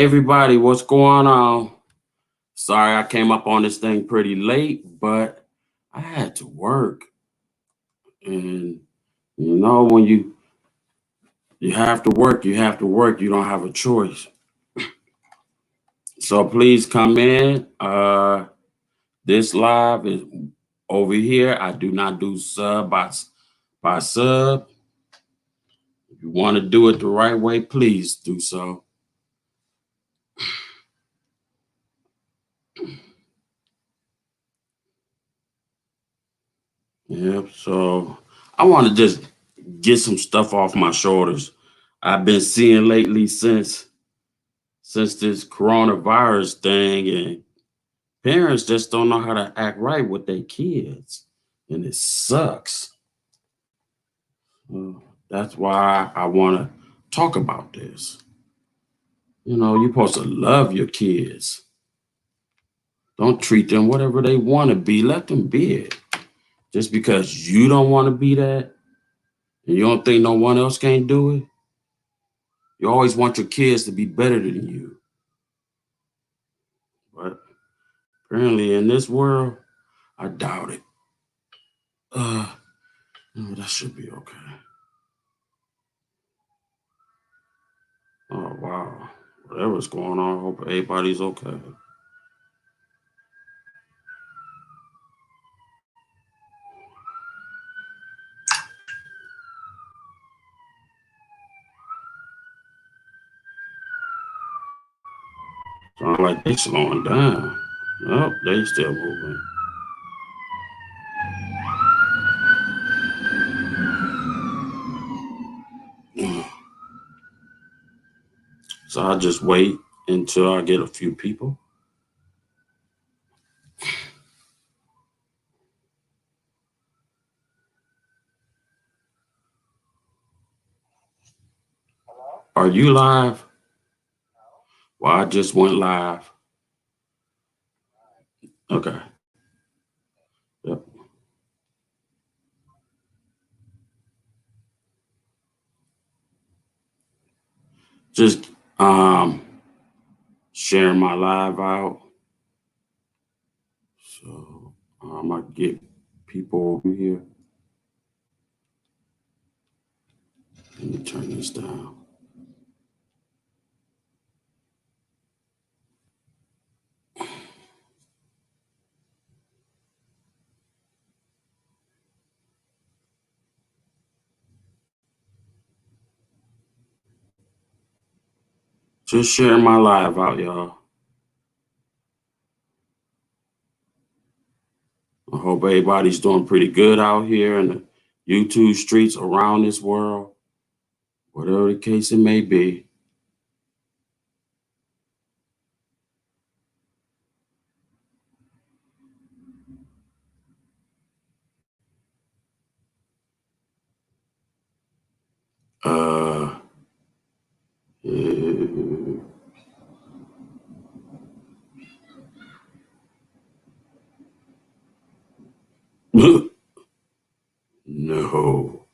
everybody, what's going on? Sorry I came up on this thing pretty late, but I had to work. And when you have to work, you have to work. You don't have a choice. So please come in. This live is over here. I do not do sub by sub. If you want to do it the right way, please do so. Yep. So I want to just get some stuff off my shoulders. I've been seeing lately since this coronavirus thing, and parents just don't know how to act right with their kids, and it sucks. That's why I want to talk about this. You're supposed to love your kids. Don't treat them whatever they want to be. Let them be it. Just because you don't want to be that, and you don't think no one else can do it, you always want your kids to be better than you. But apparently, in this world, I doubt it. No, that should be okay. Oh wow. Whatever's going on, I hope everybody's okay. Sound like they slowing down. Nope, they still moving. So I'll just wait until I get a few people. Are you live? Well, I just went live. Okay. Yep. Just sharing my live out. So I might get people over here. Let me turn this down. Just sharing my live out, y'all. I hope everybody's doing pretty good out here in the YouTube streets around this world, whatever the case it may be. Uh, no.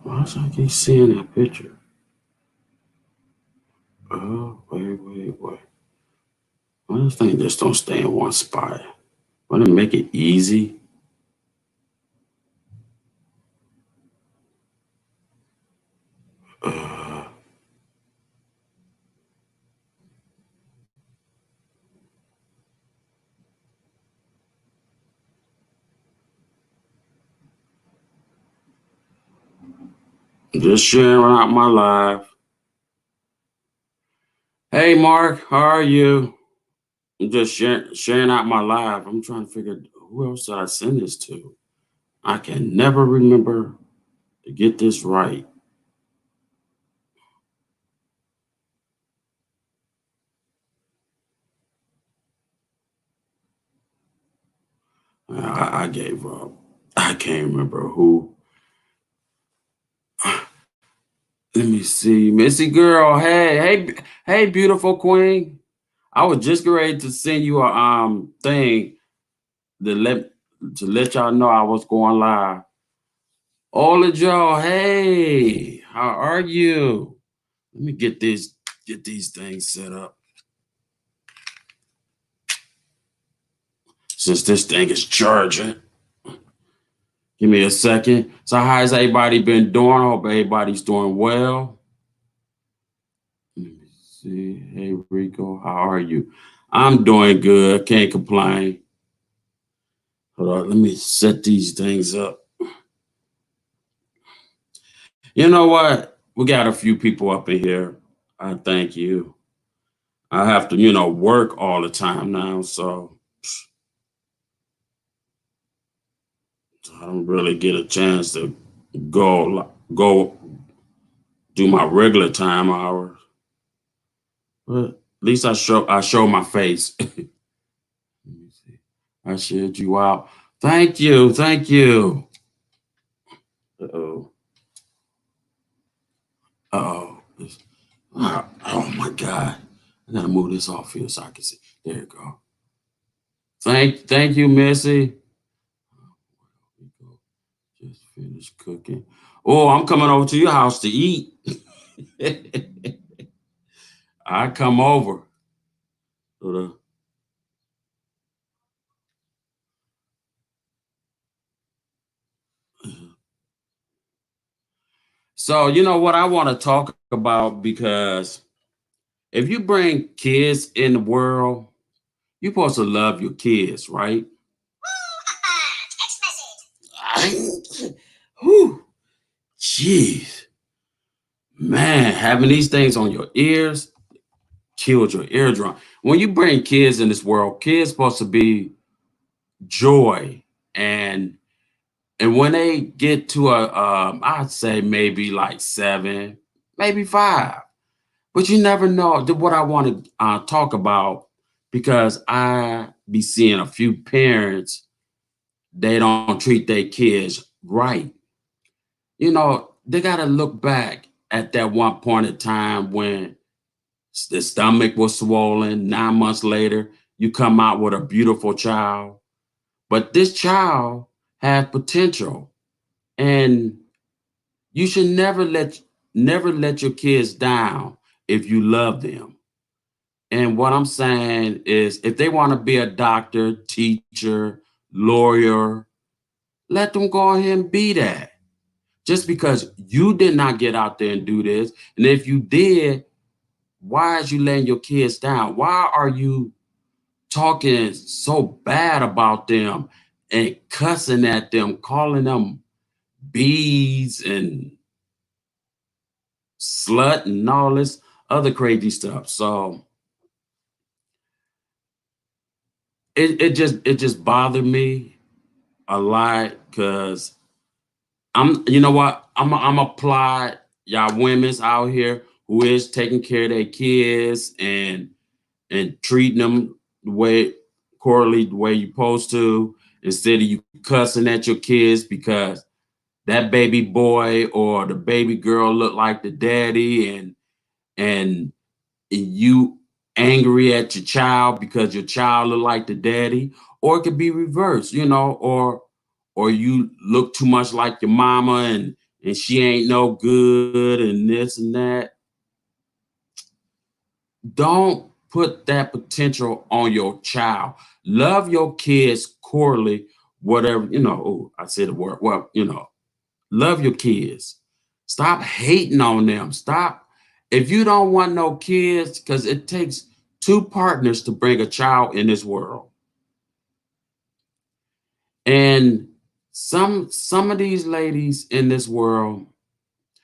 Why should I keep seeing that picture? Oh, wait. Why this thing just don't stay in one spot? Want to make it easy? Uh, just sharing out my live. Hey, Mark, how are you? I'm just sharing out my live. I'm trying to figure who else did I send this to? I can never remember to get this right. I gave up. I can't remember who. Let me see. Missy girl. Hey, beautiful queen. I was just ready to send you a thing to let y'all know I was going live. All of y'all, hey, how are you? Let me get these things set up. Since this thing is charging. Give me a second. So how's everybody been doing? I hope everybody's doing well. Let me see. Hey Rico, how are you? I'm doing good. Can't complain. Hold on, let me set these things up. You know what? We got a few people up in here. I thank you. I have to, work all the time now, so I don't really get a chance to go do my regular time hours. But at least I show my face. Let me see. I shared you out. Thank you, thank you. Uh-oh. Uh-oh. Oh my God. I gotta move this off here so I can see. There you go. Thank you, Missy. Just finished cooking. Oh, I'm coming over to your house to eat. I come over. So, you know what I want to talk about, because if you bring kids in the world, you're supposed to love your kids, right? Text message. Whew, jeez, man, having these things on your ears killed your eardrum. When you bring kids in this world, kids supposed to be joy, and when they get to I'd say maybe like 7, maybe 5. But you never know what I want to talk about, because I be seeing a few parents, they don't treat their kids right. They got to look back at that one point in time when the stomach was swollen. 9 months later, you come out with a beautiful child. But this child has potential, and you should never let your kids down if you love them. And what I'm saying is, if they want to be a doctor, teacher, lawyer, let them go ahead and be that. Just because you did not get out there and do this, and if you did, why is you letting your kids down? Why are you talking so bad about them and cussing at them, calling them bees and slut and all this other crazy stuff? So it just bothered me a lot, because you know what, I'm applaud y'all women's out here who is taking care of their kids and treating them the way, correlate the way you're supposed to, instead of you cussing at your kids because that baby boy or the baby girl look like the daddy, and you angry at your child because your child look like the daddy. Or it could be reversed, or you look too much like your mama, and she ain't no good and this and that. Don't put that potential on your child. Love your kids corely, whatever, oh, I said the word. Well, love your kids. Stop hating on them. Stop. If you don't want no kids, because it takes two partners to bring a child in this world. And some of these ladies in this world,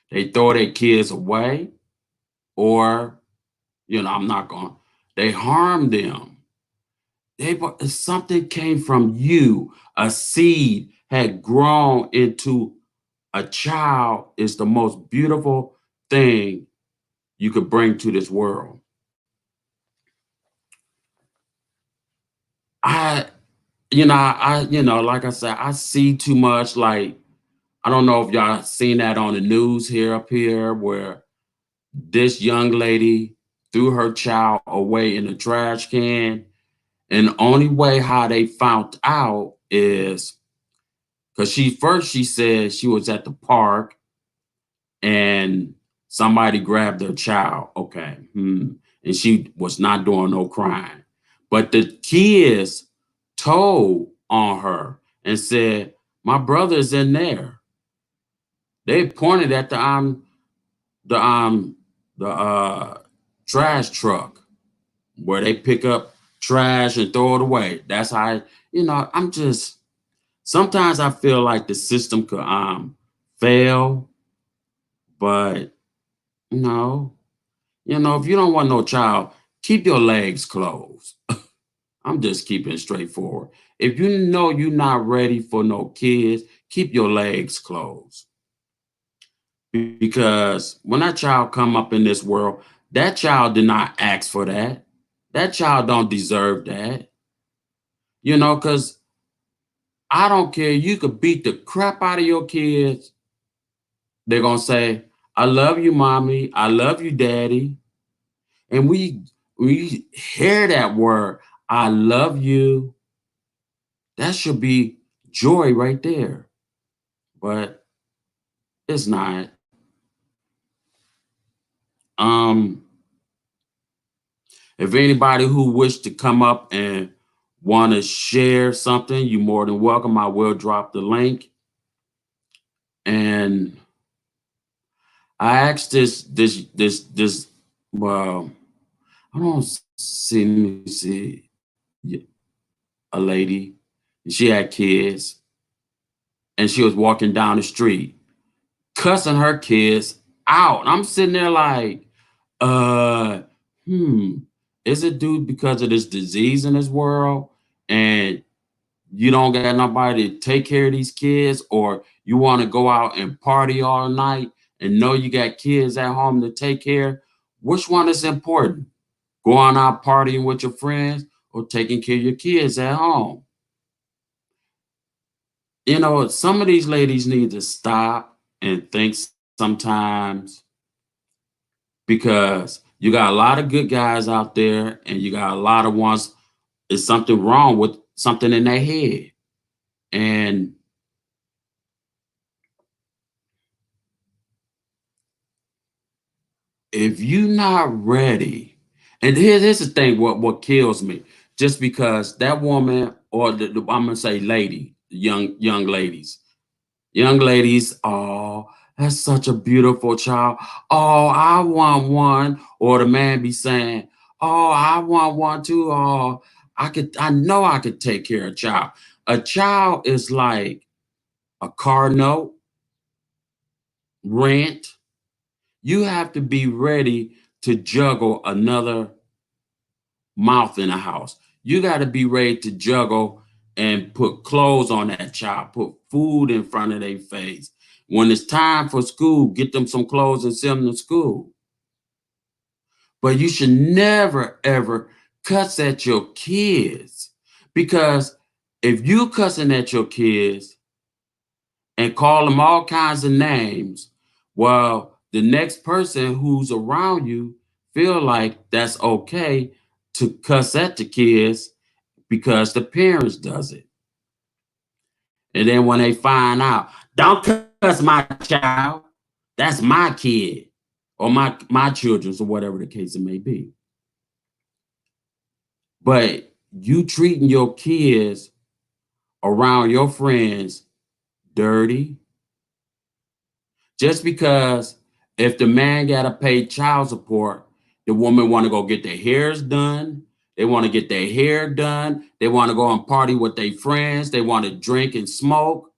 they throw their kids away, or, I'm not going, they harm them. Something came from you. A seed had grown into a child, is the most beautiful thing you could bring to this world. I, like I said, I see too much, like I don't know if y'all seen that on the news here up here where this young lady threw her child away in a trash can. And the only way how they found out is because she said she was at the park and somebody grabbed her child. Okay. And she was not doing no crime. But the kids told on her and said, my brother's in there. They pointed at the um the trash truck where they pick up trash and throw it away. That's how I'm just sometimes I feel like the system could fail, but no, if you don't want no child, keep your legs closed. I'm just keeping it straightforward. If you know you're not ready for no kids, keep your legs closed. Because when that child come up in this world, that child did not ask for that. That child don't deserve that. Because I don't care. You could beat the crap out of your kids. They're gonna say, I love you, mommy. I love you, daddy. And we hear that word, I love you. That should be joy right there. But it's not. Um, if anybody who wish to come up and want to share something, you're more than welcome. I will drop the link. And I asked this. Well, I don't see me see a lady. She had kids, and she was walking down the street, cussing her kids out. I'm sitting there like, uh, hmm, is it due because of this disease in this world, and you don't got nobody to take care of these kids, or you want to go out and party all night and know you got kids at home to take care? Which one is important? Going out partying with your friends or taking care of your kids at home? Some of these ladies need to stop and think sometimes, because you got a lot of good guys out there and you got a lot of ones. Is something wrong with something in their head? And if you're not ready, and here's the thing, what kills me, just because that woman, or I'm gonna say lady, young ladies, oh, that's such a beautiful child. Oh, I want one. Or the man be saying, oh, I want one too. Oh, I know I could take care of a child. A child is like a car note, rent. You have to be ready to juggle another mouth in the house. You got to be ready to juggle and put clothes on that child, put food in front of their face. When it's time for school, get them some clothes and send them to school. But you should never, ever cuss at your kids, because if you cussing at your kids and call them all kinds of names, well, the next person who's around you feel like that's okay to cuss at the kids because the parents does it. And then when they find out, don't cuss my child, that's my kid, or my children's, or whatever the case it may be. But you treating your kids around your friends dirty, just because if the man got to pay child support, the woman want to go get their hairs done. They want to get their hair done. They want to go and party with their friends. They want to drink and smoke.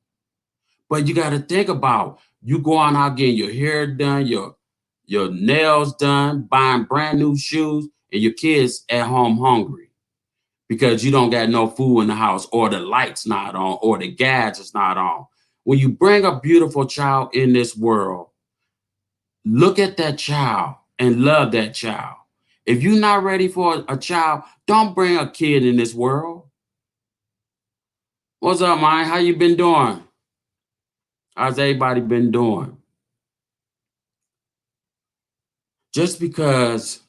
But you got to think about, you going out getting your hair done, your nails done, buying brand new shoes, and your kids at home hungry because you don't got no food in the house, or the lights not on, or the gas is not on. When you bring a beautiful child in this world, look at that child and love that child. If you're not ready for a child, don't bring a kid in this world. What's up, man? How you been doing? How's everybody been doing? Just because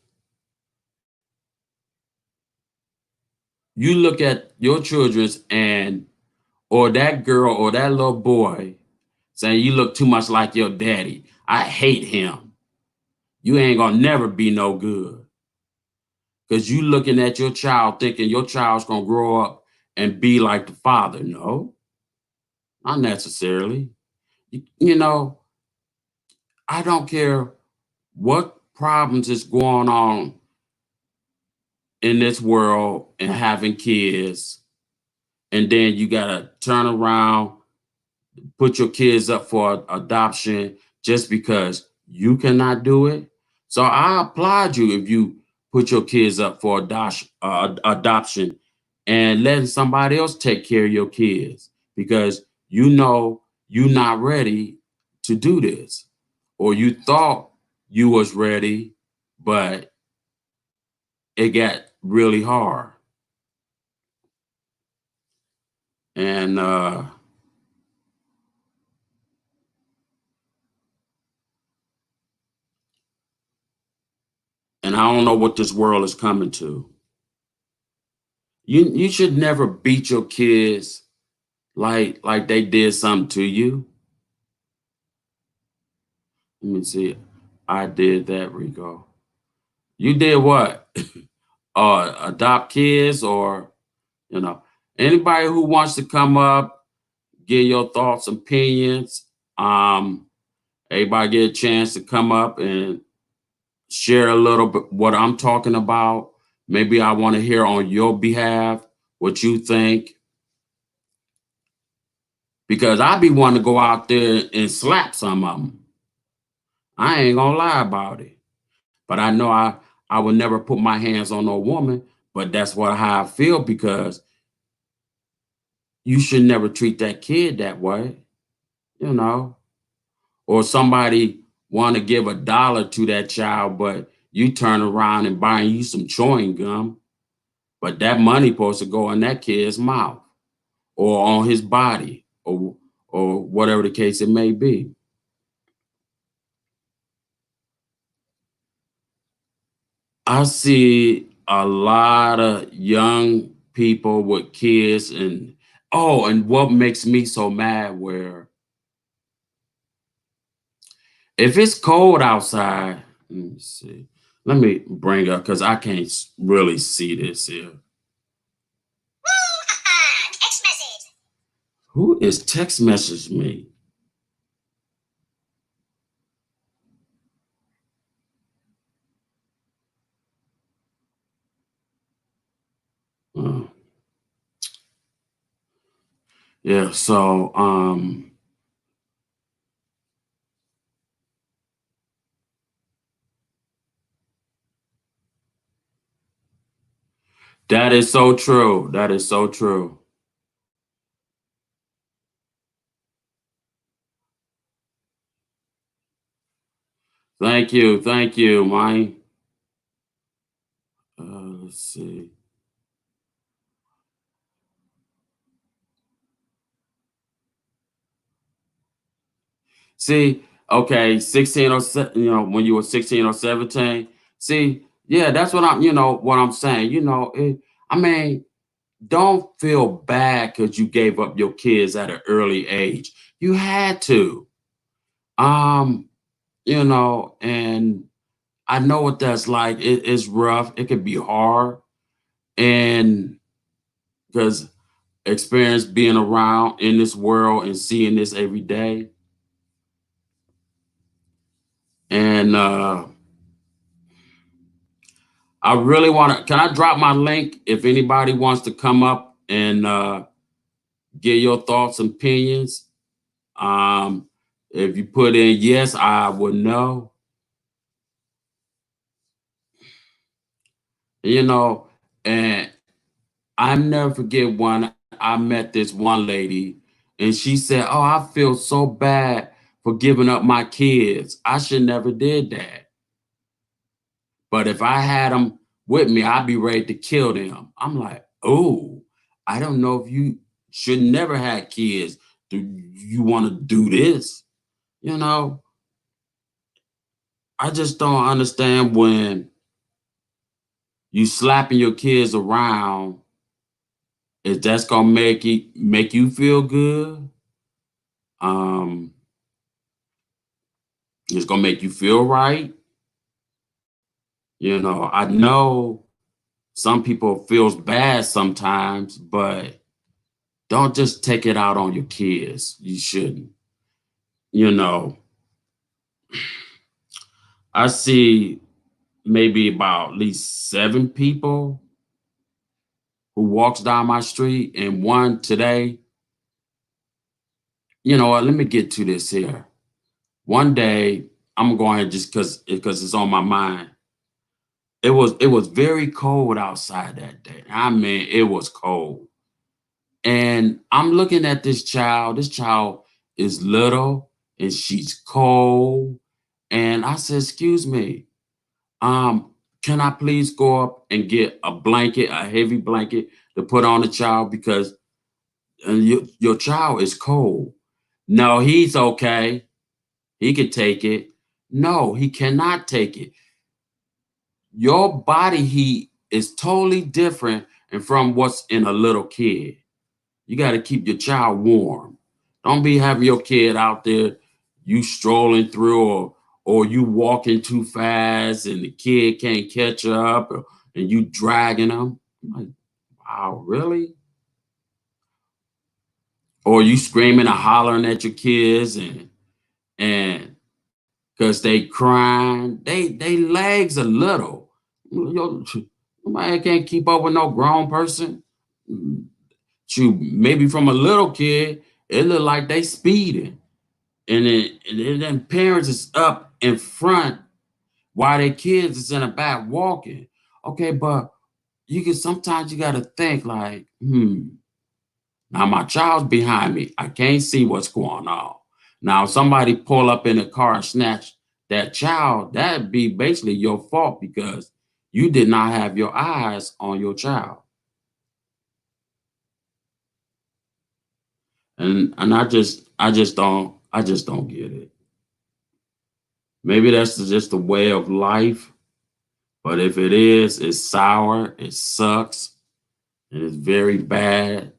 you look at your children's and or that girl or that little boy saying you look too much like your daddy. I hate him. You ain't gonna never be no good. Because you looking at your child thinking your child's gonna grow up and be like the father. No, not necessarily. You know, I don't care what problems is going on in this world and having kids, and then you gotta turn around, put your kids up for adoption just because you cannot do it. So I applaud you if you put your kids up for adoption and letting somebody else take care of your kids because you know you're not ready to do this, or you thought you was ready, but it got really hard. And and I don't know what this world is coming to. You should never beat your kids like they did something to you. Let me see. I did that, Rico. You did what? Adopt kids or you know anybody who wants to come up, give your thoughts, opinions. Um, Everybody get a chance to come up and share a little bit what I'm talking about. Maybe I want to hear on your behalf what you think because I be wanting to go out there and slap some of them. I ain't gonna lie about it. But I know I would never put my hands on no woman. But that's what how I feel because you should never treat that kid that way, you know. Or somebody want to give $1 to that child, but you turn around and buying you some chewing gum, but that money supposed to go in that kid's mouth or on his body or whatever the case it may be. I see a lot of young people with kids and oh, and what makes me so mad where if it's cold outside, let me see. Let me bring up because I can't really see this here. Text message. Who is text message me? Uh, yeah, so that is so true. That is so true. Thank you, Mike. Let's see. See, okay, 16 or when you were 16 or 17. See, yeah, that's what what I'm saying. I mean, don't feel bad because you gave up your kids at an early age. You had to. Um, and I know what that's like. It's rough. It can be hard. And because experience being around in this world and seeing this every day. And I really want to. Can I drop my link if anybody wants to come up and give your thoughts and opinions? Um, if you put in yes, I would know. You know, and I never forget when I met this one lady, and she said, "Oh, I feel so bad for giving up my kids. I should never did that. But if I had them with me, I'd be ready to kill them." I'm like, "Oh, I don't know if you should never had kids. Do you want to do this? You know, I just don't understand when you slapping your kids around. Is that's gonna make you feel good? Um, it's gonna make you feel right. I know some people feels bad sometimes, but don't just take it out on your kids. You shouldn't. You know, I see maybe about at least 7 people who walks down my street, and one today. You know what? Let me get to this here. One day, I'm going just because it's on my mind. It was very cold outside that day. I mean, it was cold. And I'm looking at this child. This child is little and she's cold. And I said, excuse me, um, can I please go up and get a blanket, a heavy blanket to put on the child because your child is cold. No, he's okay. He could take it. No, he cannot take it. Your body heat is totally different and from what's in a little kid. You got to keep your child warm. Don't be having your kid out there, you strolling through or you walking too fast and the kid can't catch up and you dragging them. I'm like, wow, really? Or you screaming or hollering at your kids and because they crying, they legs are little. Nobody can't keep up with no grown person. Shoot, maybe from a little kid, it look like they speeding. And then parents is up in front while their kids is in the back walking. Okay, but sometimes you gotta think like, now my child's behind me. I can't see what's going on. Now, if somebody pull up in a car and snatch that child, that'd be basically your fault because you did not have your eyes on your child. And I just don't get it. Maybe that's just the way of life. But if it is, it's sour, it sucks, and it's very bad.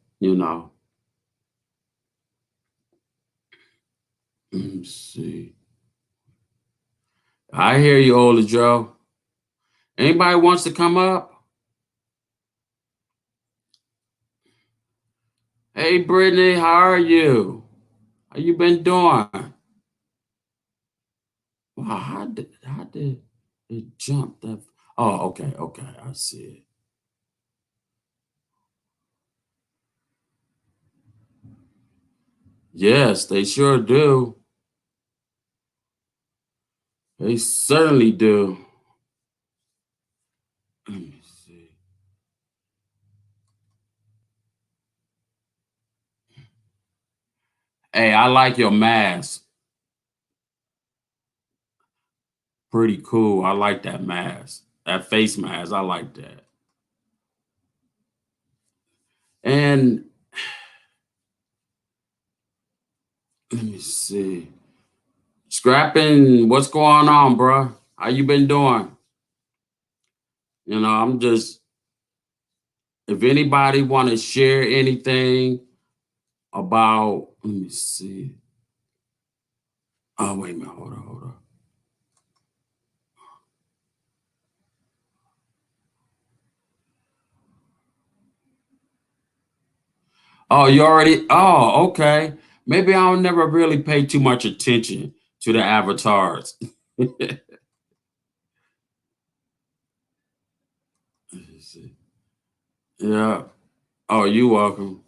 Let me see. I hear you, older Joe. Anybody wants to come up? Hey, Brittany, how are you? How you been doing? Wow, how did it jump that? Oh, okay, I see it. Yes, they sure do. They certainly do. Let me see. Hey, I like your mask. Pretty cool. I like that mask. That face mask. I like that. And let me see. Scrapping, what's going on, bro? How you been doing? I'm just if anybody want to share anything about, let me see. Oh, wait a minute. Hold on. Oh, you already, oh, okay. Maybe I'll never really pay too much attention to the avatars. Let me see. Yeah. Oh, you welcome.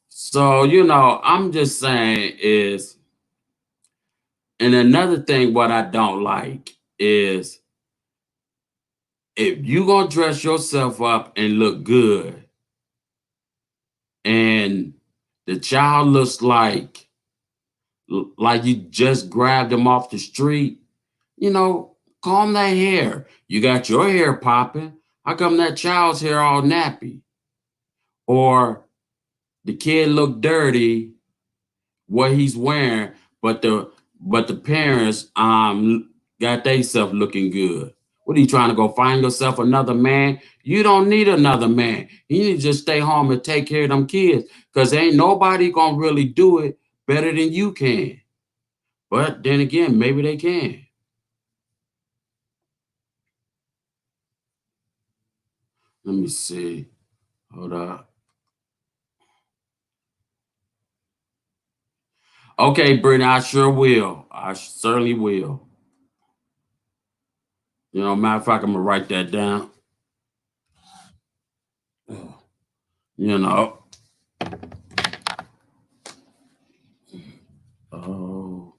So, I'm just saying is, and another thing, what I don't like is if you gonna dress yourself up and look good, and the child looks like you just grabbed them off the street, you know, comb that hair. You got your hair popping. How come that child's hair all nappy? Or the kid look dirty what he's wearing, but the parents got they self looking good. What are you trying to go find yourself another man? You don't need another man. You need to just stay home and take care of them kids, because ain't nobody gonna really do it better than you can. But then again, maybe they can. Let me see. Hold up. Okay, Brittany, I sure will. I certainly will. Matter of fact, I'm gonna write that down. You know. Oh.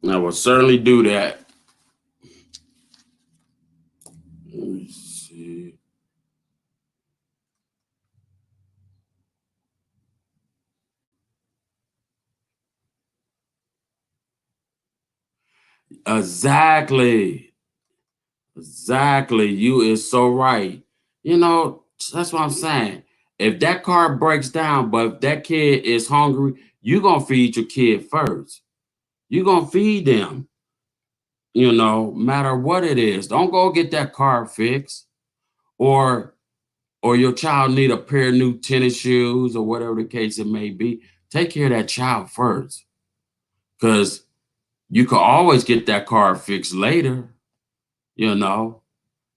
I will certainly do that. Let me see. Exactly. Exactly. You is so right. That's what I'm saying. If that car breaks down, but if that kid is hungry, you gonna feed your kid first. You gonna feed them, matter what it is. Don't go get that car fixed, or your child need a pair of new tennis shoes or whatever the case it may be. Take care of that child first. Because you could always get that car fixed later, you know.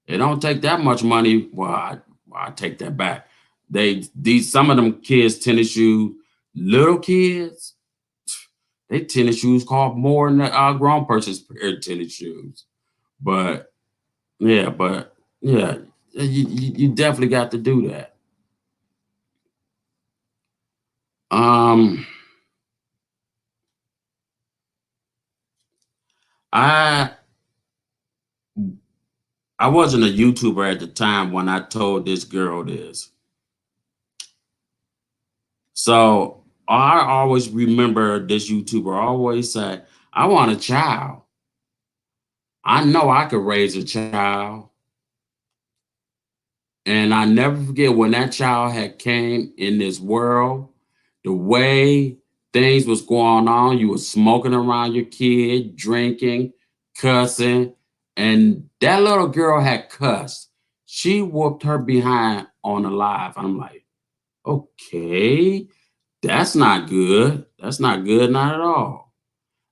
It don't take that much money. Well, I take that back. Some of them kids tennis shoes, little kids, they tennis shoes cost more than a grown person's pair of tennis shoes. But yeah, you definitely got to do that. Um, I I wasn't a YouTuber at the time when I told this girl this. So I always remember this YouTuber always say, I want a child. I know I could raise a child. And I never forget when that child had came in this world, the way things was going on, you was smoking around your kid, drinking, cussing, and that little girl had cussed. She whooped her behind on the live. I'm like, okay, that's not good. That's not good, not at all.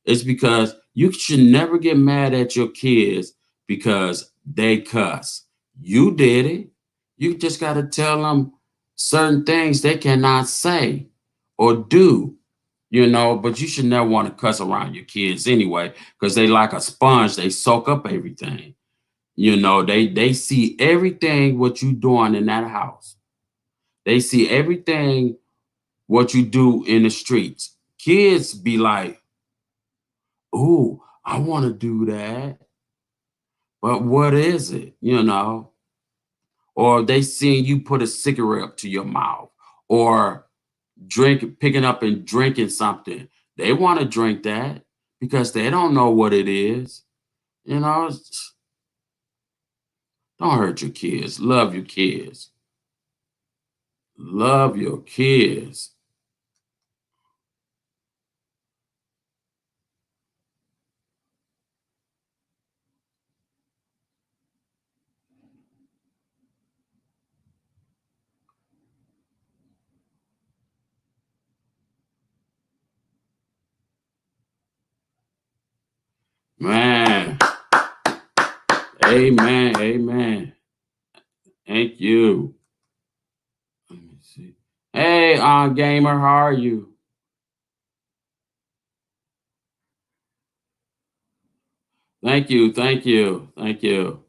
It's because you should never get mad at your kids because they cuss. You did it. You just got to tell them certain things they cannot say or do, but you should never want to cuss around your kids anyway, because they like a sponge. They soak up everything. They see everything what you doing in that house. They see everything what you do in the streets. Kids be like, "Ooh, I want to do that." But what is it? Or they seeing you put a cigarette up to your mouth, or picking up and drinking something. They want to drink that because they don't know what it is. Don't hurt your kids. Love your kids. Love your kids. Man. Amen. Amen. Thank you. Let me see. Hey, gamer, how are you? Thank you. Thank you. Thank you.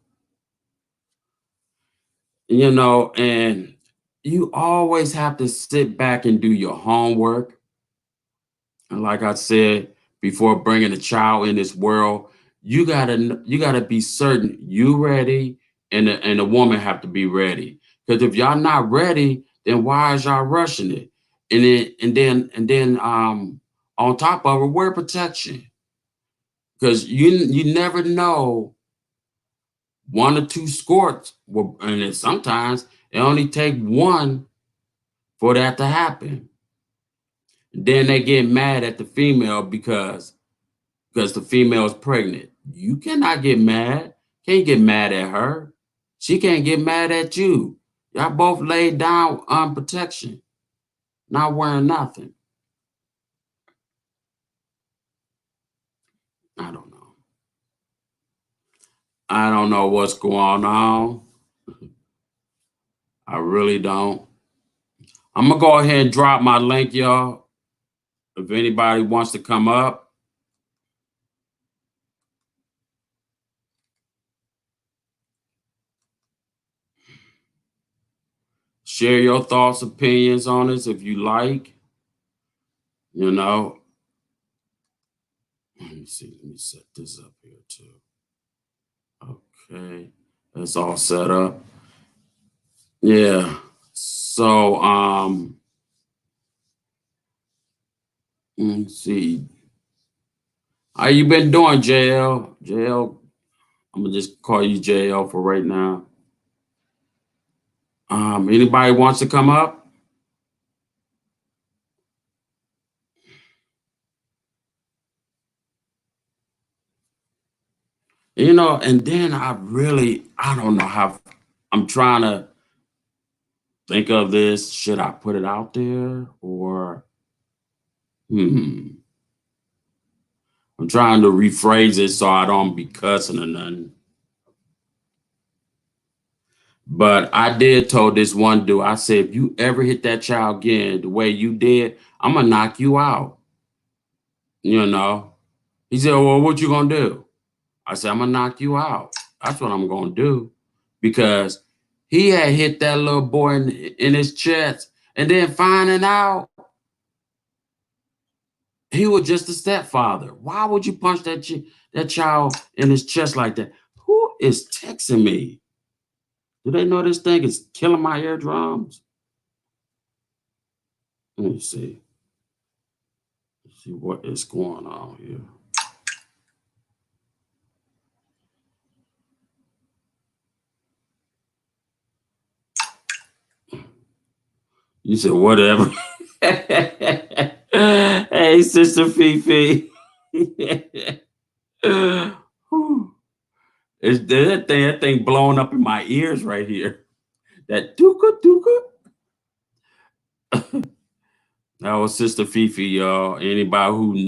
And you always have to sit back and do your homework. And like I said before, bringing a child in this world, you gotta be certain you ready, and the woman have to be ready. Because if y'all not ready, then why is y'all rushing it? And then On top of it, wear protection. Because you never know, one or two squirts will, and then sometimes it only take one for that to happen. Then they get mad at the female because the female is pregnant. You cannot get mad. Can't get mad at her. She can't get mad at you. Y'all both laid down on protection, not wearing nothing. I don't know. I don't know what's going on. I really don't. I'm gonna go ahead and drop my link, y'all. If anybody wants to come up, share your thoughts, opinions on this if you like. You know, let me see. Let me set this up here too. Okay, that's all set up. Yeah. So, let me see. How you been doing, JL? JL, I'm gonna just call you JL for right now. Anybody wants to come up? You know, and then I don't know how, I'm trying to think of this. Should I put it out there or, hmm, I'm trying to rephrase it so I don't be cussing or nothing. But I did told this one dude, I said, if you ever hit that child again the way you did, I'm gonna knock you out. You know? He said, well, what you gonna do? I said, I'm gonna knock you out. That's what I'm gonna do. Because he had hit that little boy in his chest, and then finding out he was just a stepfather. Why would you punch that child in his chest like that? Who is texting me? Do they know this thing is killing my eardrums? Let me see. Let's see what is going on here. You said whatever. Hey, Sister Fifi. Is that thing blowing up in my ears right here? That dooka dooka. That was Sister Fifi, y'all. Anybody who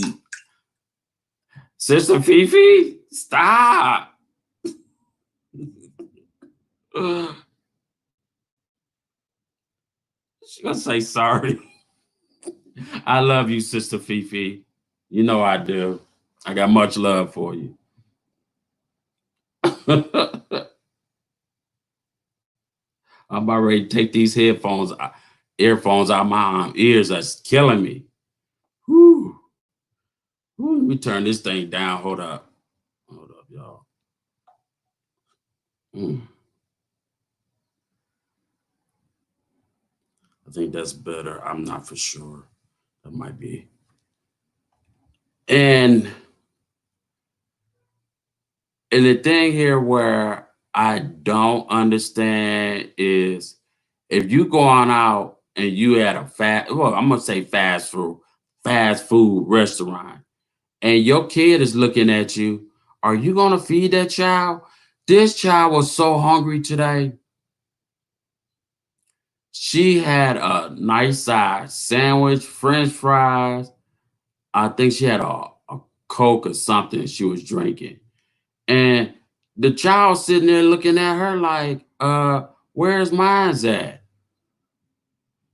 Sister Fifi, stop. She gonna say sorry. I love you, Sister Fifi. You know I do. I got much love for you. I'm about ready to take these earphones out my ears. That's killing me. Whew. Whew, let me turn this thing down. Hold up. Hold up, y'all. Mm, I think that's better. I'm not for sure. That might be. And and the thing here where I don't understand is if you going out and you at a I'm gonna say fast food restaurant, and your kid is looking at you, are you gonna feed that child? This child was so hungry today. She had a nice size sandwich, French fries. I think she had a Coke or something she was drinking. And the child sitting there looking at her like, where's mine's at?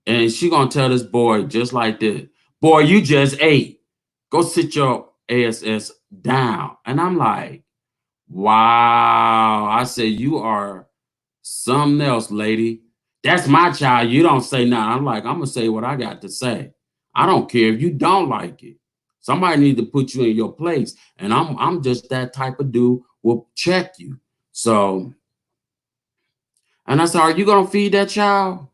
And she gonna tell this boy just like this, boy, you just ate. Go sit your ass down. And I'm like, wow. I said, you are something else, lady. That's my child. You don't say nothing. I'm like, I'm gonna say what I got to say. I don't care if you don't like it. Somebody need to put you in your place. And I'm just that type of dude will check you. So, and I said, are you gonna feed that child?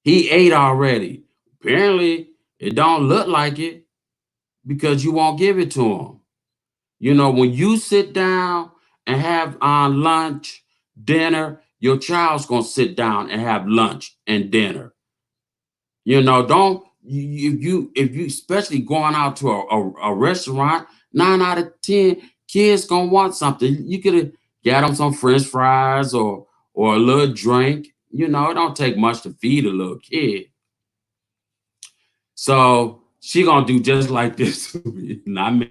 He ate already. Apparently, it don't look like it. because you won't give it to them. You know, when you sit down and have lunch, dinner, your child's gonna sit down and have lunch and dinner. You know, don't if you especially going out to a restaurant, 9 out of 10 kids gonna want something. You could have got them some French fries or a little drink. You know, it don't take much to feed a little kid. So she gonna do just like this to me. And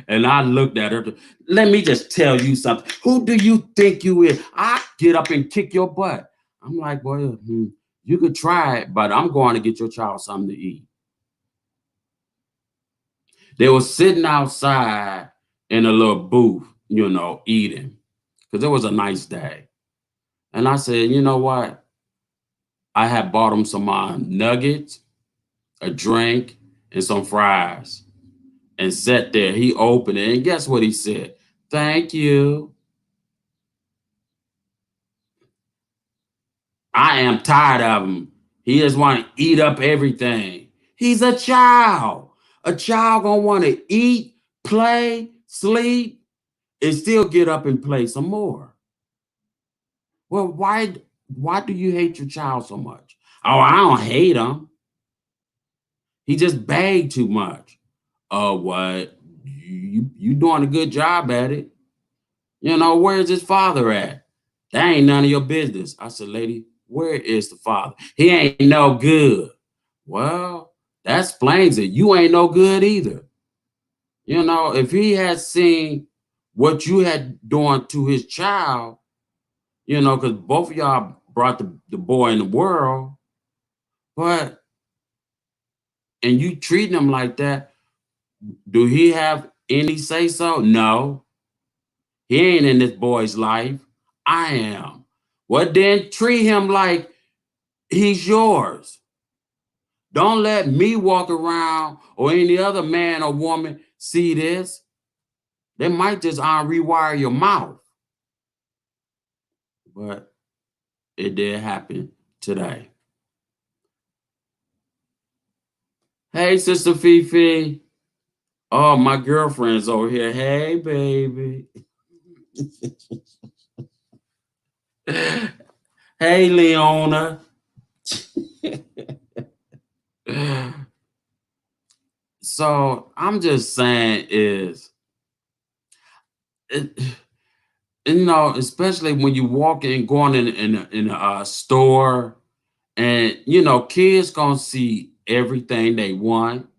and I looked at her. Let me just tell you something. Who do you think you is? I get up and kick your butt. I'm like, boy, you could try it, but I'm going to get your child something to eat. They were sitting outside in a little booth, you know, eating because it was a nice day. And I said, you know what? I had bought them some nuggets, a drink, and some fries. And sat there. He opened it, and guess what he said? Thank you. I am tired of him. He just want to eat up everything. He's a child. A child gonna want to eat, play, sleep, and still get up and play some more. Well, why do you hate your child so much? Oh, I don't hate him. He just begged too much. Oh, what? You doing a good job at it. You know, where's his father at? That ain't none of your business. I said, lady, where is the father? He ain't no good. Well, that explains it. You ain't no good either. You know, if he had seen what you had done to his child, you know, because both of y'all brought the boy in the world, but and you treating him like that, do he have any say so? No. He ain't in this boy's life. I am. Well, then treat him like he's yours. Don't let me walk around or any other man or woman see this. They might just rewire your mouth. But it did happen today. Hey, Sister Fifi. Oh, my girlfriend's over here. Hey, baby. Hey, Leona. So I'm just saying is it, you know, especially when you walk in, going in a store, and you know, kids gonna see everything they want.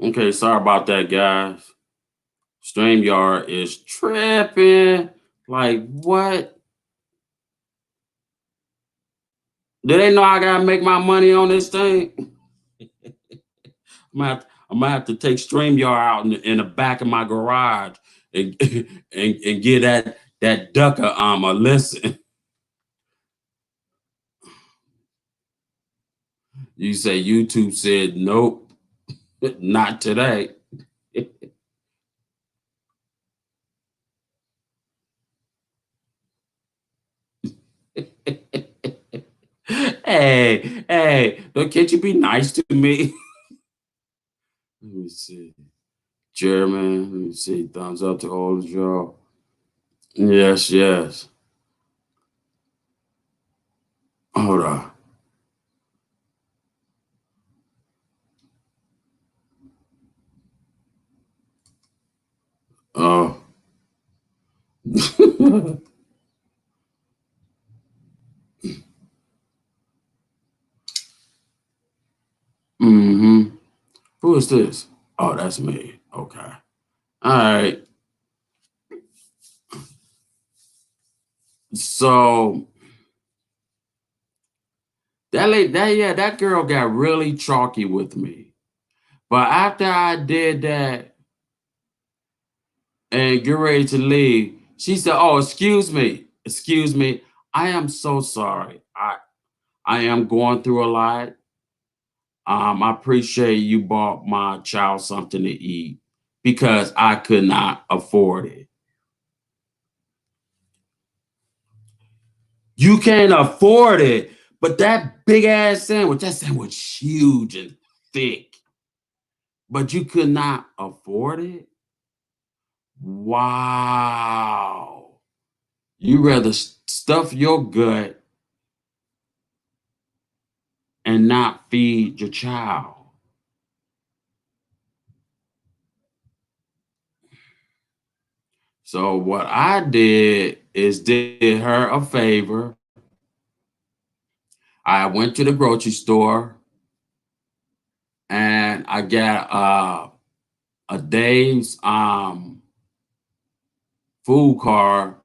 Okay, sorry about that, guys. StreamYard is tripping. Like, what? Do they know I gotta make my money on this thing? I'm gonna have to take StreamYard out in the back of my garage and and get that ducker a listen. You say YouTube said nope, not today. Hey, can't you be nice to me? Let me see. Chairman, let me see. Thumbs up to hold the jaw. Yes, yes. Hold on. Oh. Mm-hmm. Who is this? Oh, that's me. Okay. All right. So that girl got really chalky with me. But after I did that and get ready to leave, she said, "Oh, excuse me. I am so sorry. I am going through a lot. I appreciate you bought my child something to eat because I could not afford it. You can't afford it, but that big ass sandwich, that sandwich huge and thick, but you could not afford it. Wow. You rather stuff your gut and not feed your child. So what I did is did her a favor. I went to the grocery store and I got a day's food card.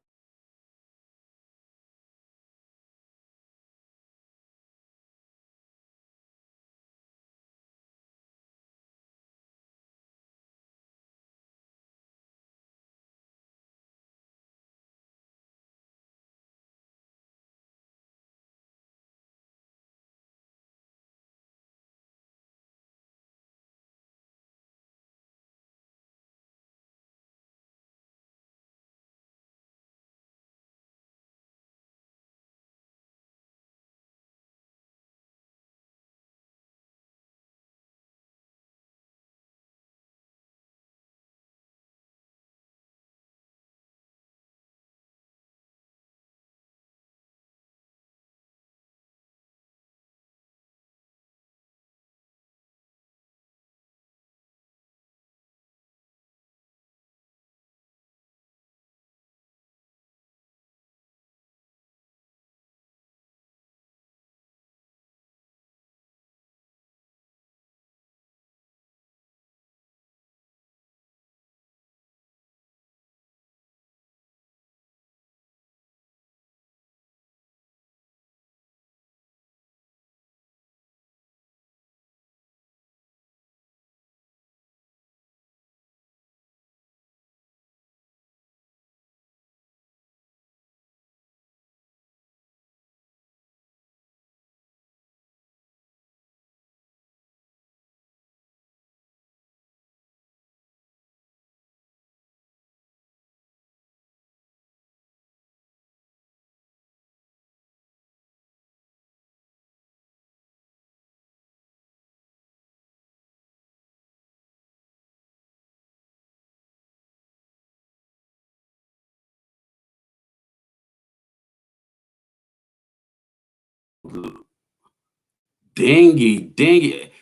Dingy.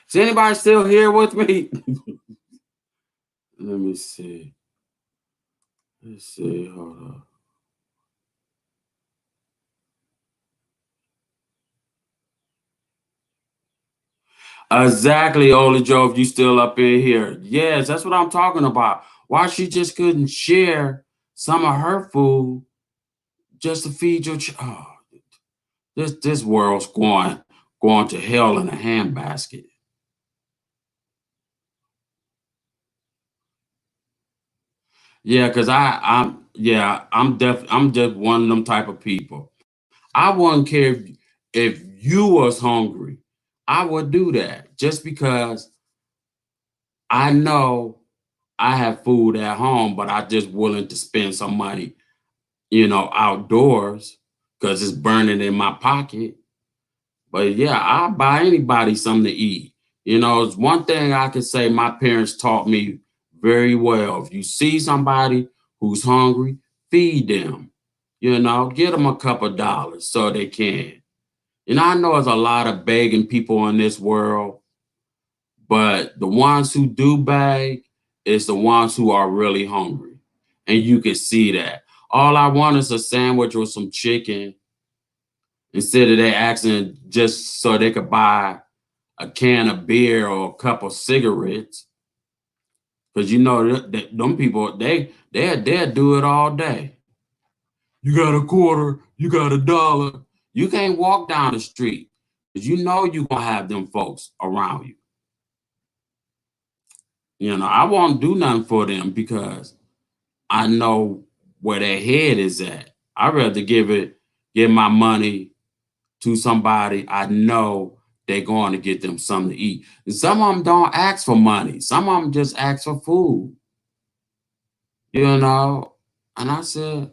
Is anybody still here with me? Let me see. Let's see. Hold on. Exactly, Ola Joe, if you still up in here. Yes, that's what I'm talking about. Why she just couldn't share some of her food just to feed your child. Oh, this world's going to hell in a handbasket. Yeah, because I'm just one of them type of people. I wouldn't care if you was hungry. I would do that just because I know I have food at home, but I just willing to spend some money, outdoors because it's burning in my pocket. But yeah, I'll buy anybody something to eat. It's one thing I can say my parents taught me very well. If you see somebody who's hungry, feed them. Get them a couple dollars so they can. I know there's a lot of begging people in this world, but the ones who do beg is the ones who are really hungry. And you can see that. All I want is a sandwich or some chicken instead of they asking just so they could buy a can of beer or a couple cigarettes. Because them people, they'll do it all day. You got a quarter, you got a dollar. You can't walk down the street because you're gonna have them folks around you. I won't do nothing for them because I know where their head is at. I'd rather give my money to somebody I know they're going to get them something to eat. And some of them don't ask for money. Some of them just ask for food, you know. And I said,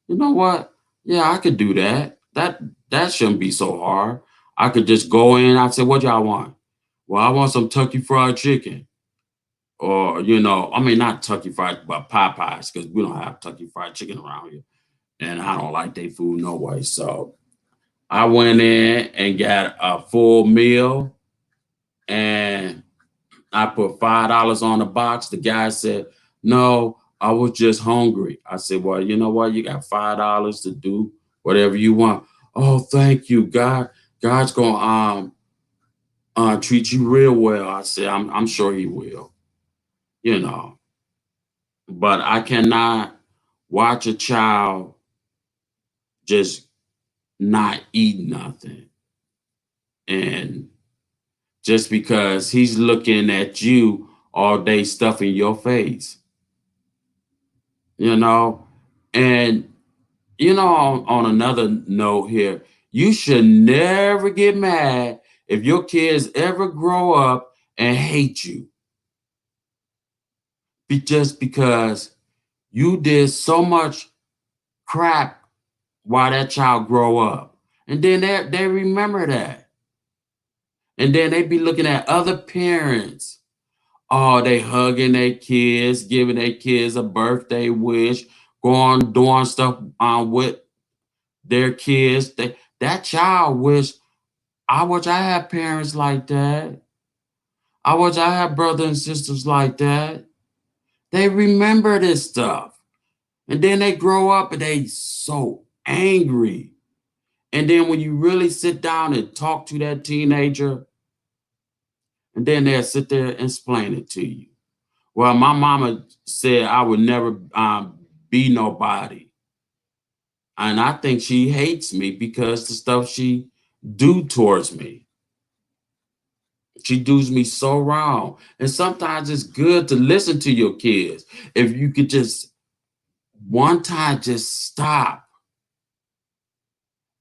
you know what? Yeah, I could do that. That shouldn't be so hard. I could just go in. I said, what y'all want? Well, I want some Kentucky Fried Chicken. Or, I mean, not Kentucky Fried, but Popeyes, because we don't have Kentucky Fried Chicken around here. And I don't like their food no way. So I went in and got a full meal and I put $5 on the box. The guy said, no, I was just hungry. I said, well, you know what? You got $5 to do whatever you want. Oh, thank you. God's gonna treat you real well. I said, I'm sure he will, you know. But I cannot watch a child just not eat nothing. And just because he's looking at you all day stuffing your face, you know? And, on another note here, you should never get mad if your kids ever grow up and hate you just because you did so much crap while that child grow up. And then they remember that. And then they be looking at other parents. Oh, they hugging their kids, giving their kids a birthday wish, going doing stuff with their kids. That child I wish I had parents like that. I wish I had brothers and sisters like that. They remember this stuff. And then they grow up and they so angry. And then when you really sit down and talk to that teenager, and then they'll sit there and explain it to you. Well, my mama said I would never be nobody. And I think she hates me because the stuff she do towards me. She does me so wrong. And sometimes it's good to listen to your kids. If you could just one time just stop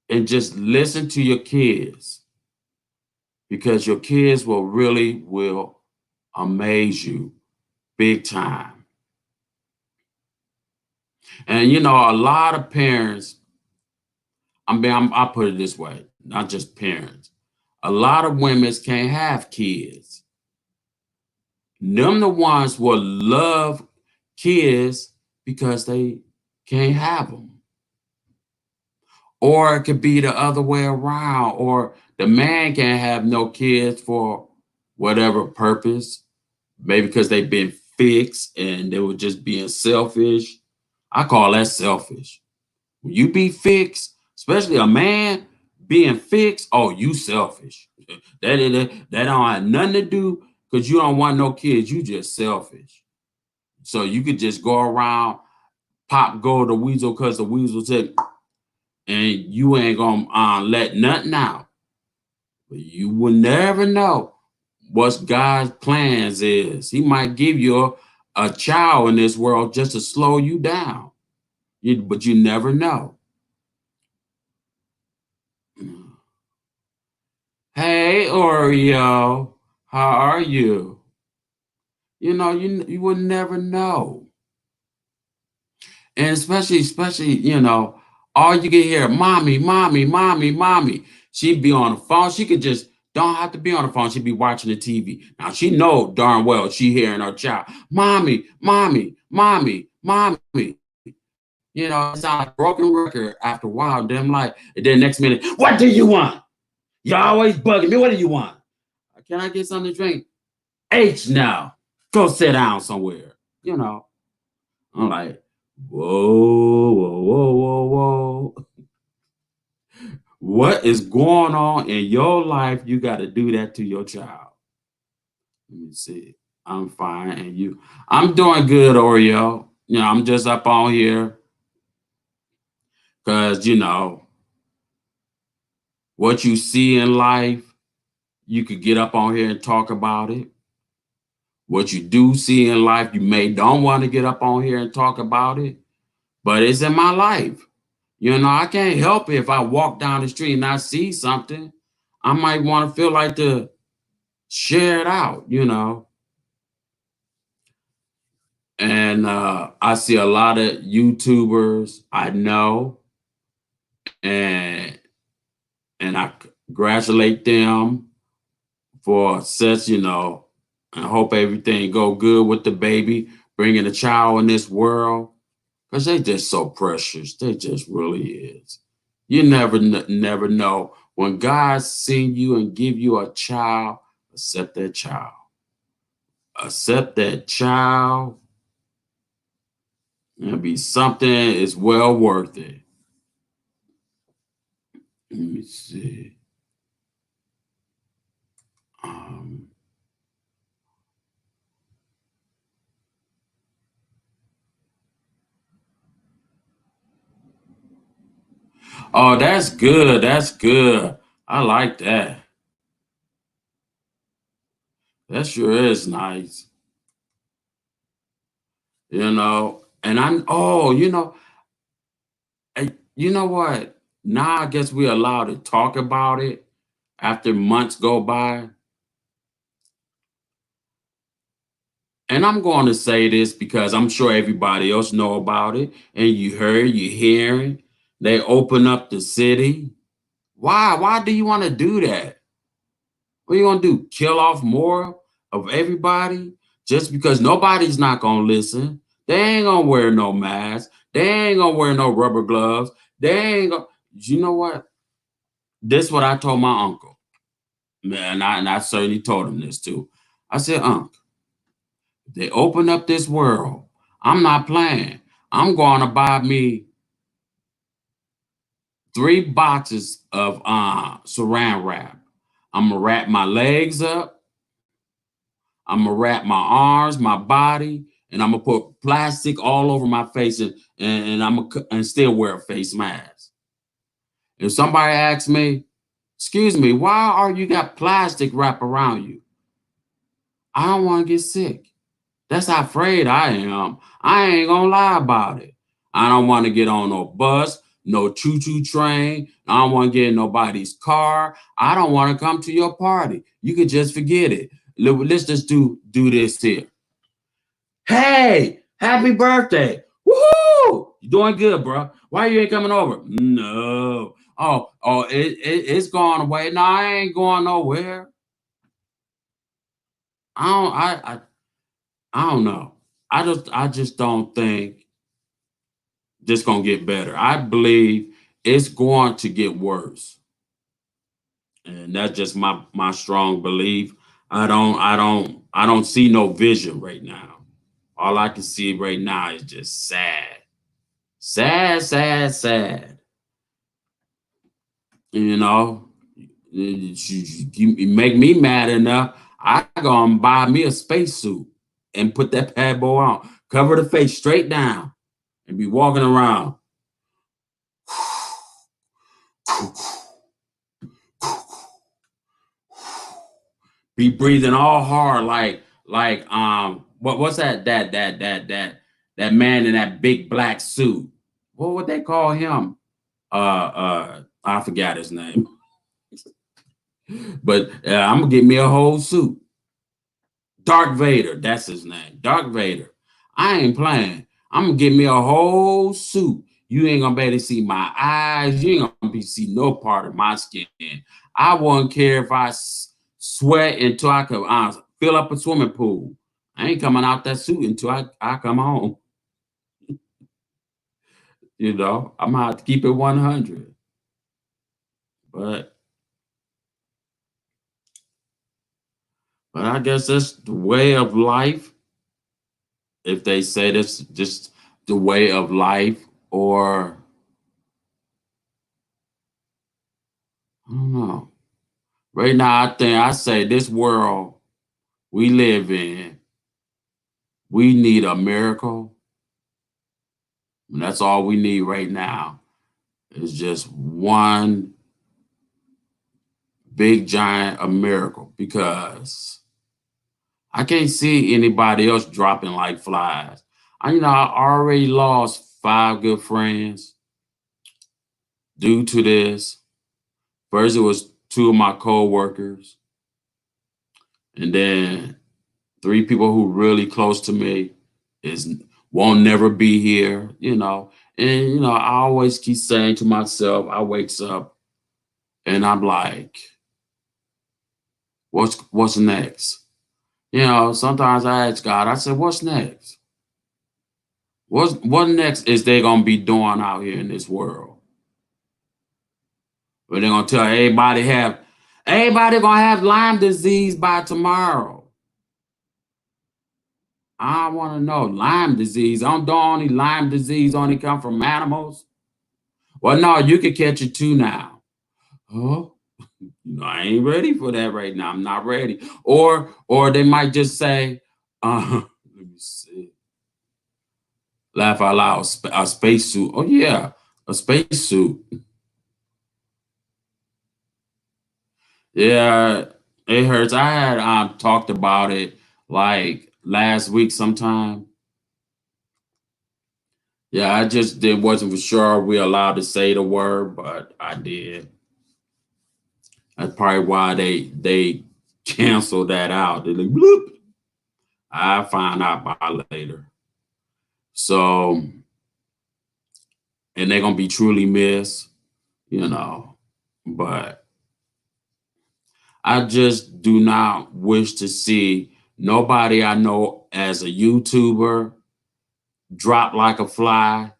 and just listen to your kids because your kids will amaze you big time. And a lot of parents, I'll put it this way, not just parents. A lot of women can't have kids. Them the ones will love kids because they can't have them. Or it could be the other way around, or the man can't have no kids for whatever purpose, maybe because they've been fixed and they were just being selfish. I call that selfish. When you be fixed, especially a man being fixed, oh, you selfish. That don't have nothing to do because you don't want no kids. You just selfish. So you could just go around, pop go the weasel because the weasel said, and you ain't gonna let nothing out. But you will never know what God's plans is. He might give you a child in this world just to slow you down. But you never know. Hey, Oreo, how are you? You would never know. And especially, all you can hear, mommy, mommy, mommy, mommy. She'd be on the phone. She could just don't have to be on the phone. She'd be watching the TV. Now she know darn well she hearing her child, mommy, mommy, mommy, mommy. It sounds like a broken record after a while. Then I'm like, and then next minute, what do you want? You're always bugging me. What do you want? Can I get something to drink? H now. Go sit down somewhere. I'm like, whoa, whoa, whoa, whoa, whoa. What is going on in your life? You got to do that to your child. Let me see. I'm fine. And you? I'm doing good, Oreo. I'm just up on here because, what you see in life, you could get up on here and talk about it. What you do see in life, you may don't want to get up on here and talk about it, but it's in my life. I can't help it if I walk down the street and I see something. I might want to feel like to share it out. And I see a lot of YouTubers I know, and I congratulate them for such, and hope everything go good with the baby, bringing a child in this world, because they just so precious. They just really is. You never know when God send you and give you a child. Accept that child. Accept that child. It'll be something is well worth it. Let me see. Um, oh, that's good. That's good. I like that. That sure is nice. And you know what? Now I guess we're allowed to talk about it after months go by. And I'm going to say this because I'm sure everybody else know about it, and you hearing, they open up the city. Why? Why do you want to do that? What are you going to do? Kill off more of everybody just because nobody's not going to listen? They ain't going to wear no mask. They ain't going to wear no rubber gloves. They ain't going. You know what? This is what I told my uncle. Man, and I certainly told him this too. I said, Uncle, they open up this world. I'm not playing. I'm going to buy me 3 boxes of saran wrap. I'm gonna wrap my legs up. I'm gonna wrap my arms, my body, and I'm gonna put plastic all over my face, and I'm gonna and still wear a face mask. If somebody asks me, "Excuse me, why are you got plastic wrapped around you?" I don't want to get sick. That's how afraid I am. I ain't gonna lie about it. I don't want to get on no bus, no choo-choo train. I don't want to get in nobody's car. I don't want to come to your party. You could just forget it. Let's just do this here. Hey, happy birthday. Woohoo! You doing good, bro. Why you ain't coming over? No. Oh, it's going away. No, I ain't going nowhere. I don't I don't know. I just don't think this gonna get better. I believe it's going to get worse. And that's just my strong belief. I don't see no vision right now. All I can see right now is just sad. Sad, sad, sad. You know, you make me mad enough. I gonna buy me a spacesuit and put that bad boy on, cover the face straight down, and be walking around. Be breathing all hard like what's that man in that big black suit? What would they call him? I forgot his name. But I'm gonna get me a whole suit. Dark Vader, that's his name. Dark Vader. I ain't playing. I'm gonna get me a whole suit. You ain't gonna be able to see my eyes. You ain't gonna be see no part of my skin. I wouldn't care if I sweat until I could fill up a swimming pool. I ain't coming out that suit until I come home. You know, I'm gonna have to keep it 100. But I guess that's the way of life. If they say that's just the way of life, or I don't know. Right now, I think I say this world we live in, we need a miracle. And that's all we need right now is just one big giant a miracle, because I can't see anybody else dropping like flies. I already lost 5 good friends due to this. First, it was 2 of my co-workers, and then 3 people who really close to me is won't never be here. And I always keep saying to myself, I wakes up and I'm like, what's next? Sometimes I ask God, I said, what's next? What next is they gonna be doing out here in this world? But they're gonna tell everybody gonna have Lyme disease by tomorrow. I want to know Lyme disease. Don't only Lyme disease only come from animals? Well, no, you can catch it too now. Oh, I ain't ready for that right now. I'm not ready. Or they might just say, let me see, laugh out loud, a spacesuit. Oh yeah, a spacesuit. Yeah, it hurts. I had talked about it like last week sometime. Yeah, I just wasn't for sure we allowed to say the word, but I did. That's probably why they canceled that out. They're like, bloop. I find out by later. So, and they're gonna be truly missed, you know. But I just do not wish to see nobody I know as a YouTuber drop like a fly,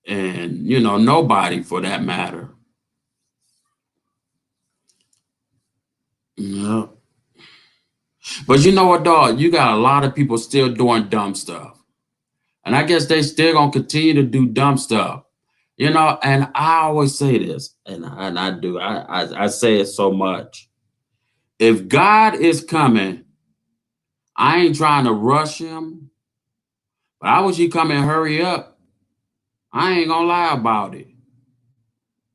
and nobody for that matter. Yeah. But you know what, dog? You got a lot of people still doing dumb stuff. And I guess they still gonna continue to do dumb stuff. And I always say this, and I do. I say it so much. If God is coming, I ain't trying to rush him, but I wish he come and hurry up. I ain't gonna lie about it.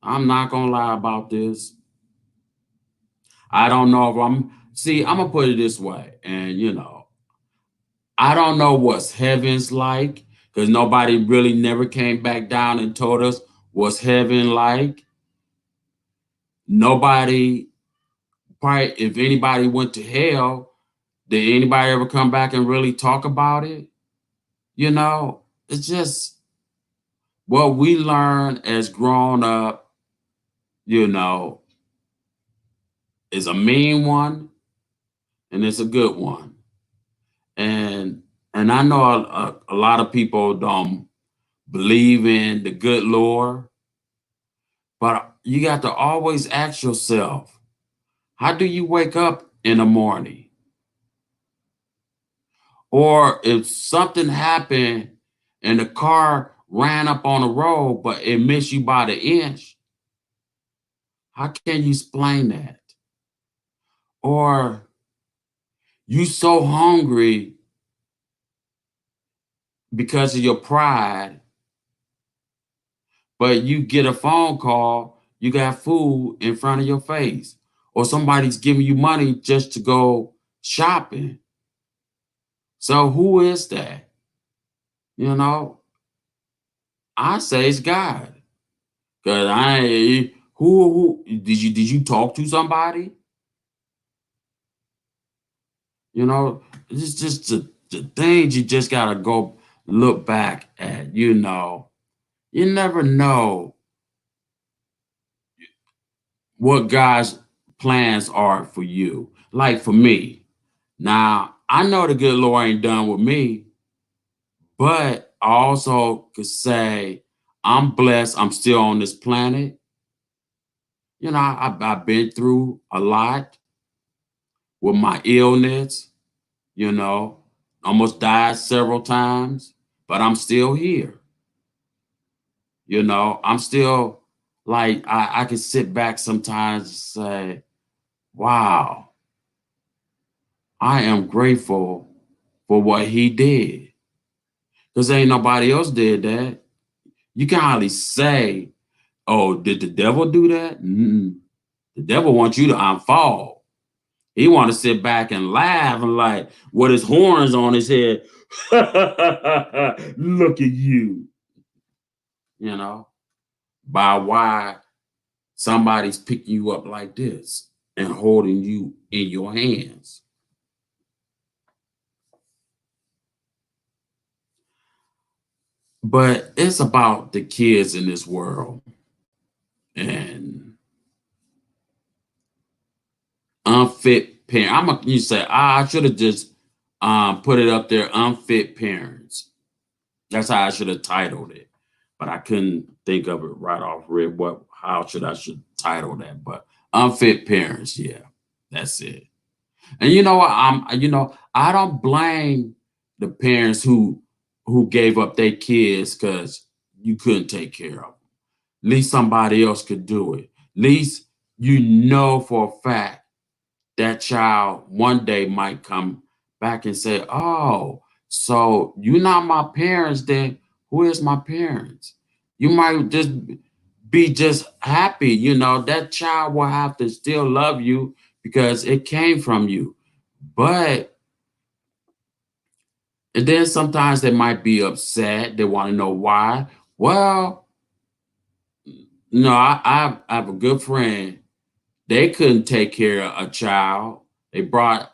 I'm not gonna lie about this. I don't know if I'm gonna put it this way, and I don't know what's heaven's like, because nobody really never came back down and told us what's heaven like. Nobody, probably, if anybody went to hell, did anybody ever come back and really talk about it? It's just what we learn as grown up, you know, is a mean one and it's a good one. And I know a lot of people don't believe in the good Lord, but you got to always ask yourself, how do you wake up in the morning? Or if something happened and the car ran up on the road, but it missed you by the inch, how can you explain that? Or you so hungry because of your pride, but you get a phone call, you got food in front of your face, or somebody's giving you money just to go shopping. So who is that? You know, I say it's God. Cause who did you talk to somebody? You know, it's just the things you just gotta go look back at, you know. You never know what God's plans are for you. Like for me. Now, I know the good Lord ain't done with me, but I also could say I'm blessed. I'm still on this planet. You know, I've been through a lot with my illness, you know, almost died several times, but I'm still here. You know, I'm still like, I can sit back sometimes and say, wow, I am grateful for what he did. Because ain't nobody else did that. You can hardly say, oh, did the devil do that? Mm-mm. The devil wants you to unfold. He want to sit back and laugh and like with his horns on his head. Look at you know, by why somebody's picking you up like this and holding you in your hands. But it's about the kids in this world and unfit parent. You say, I should have just put it up there, unfit parents. That's how I should have titled it. But I couldn't think of it right off rip. How should title that? But unfit parents, yeah, that's it. And you know what? I don't blame the parents who gave up their kids because you couldn't take care of them. At least somebody else could do it. At least you know for a fact that child one day might come back and say, "Oh, so you're not my parents, then who is my parents?" You might just be just happy, you know, that child will have to still love you because it came from you. But and then sometimes they might be upset. They want to know why. Well, no, I have a good friend. They couldn't take care of a child. They brought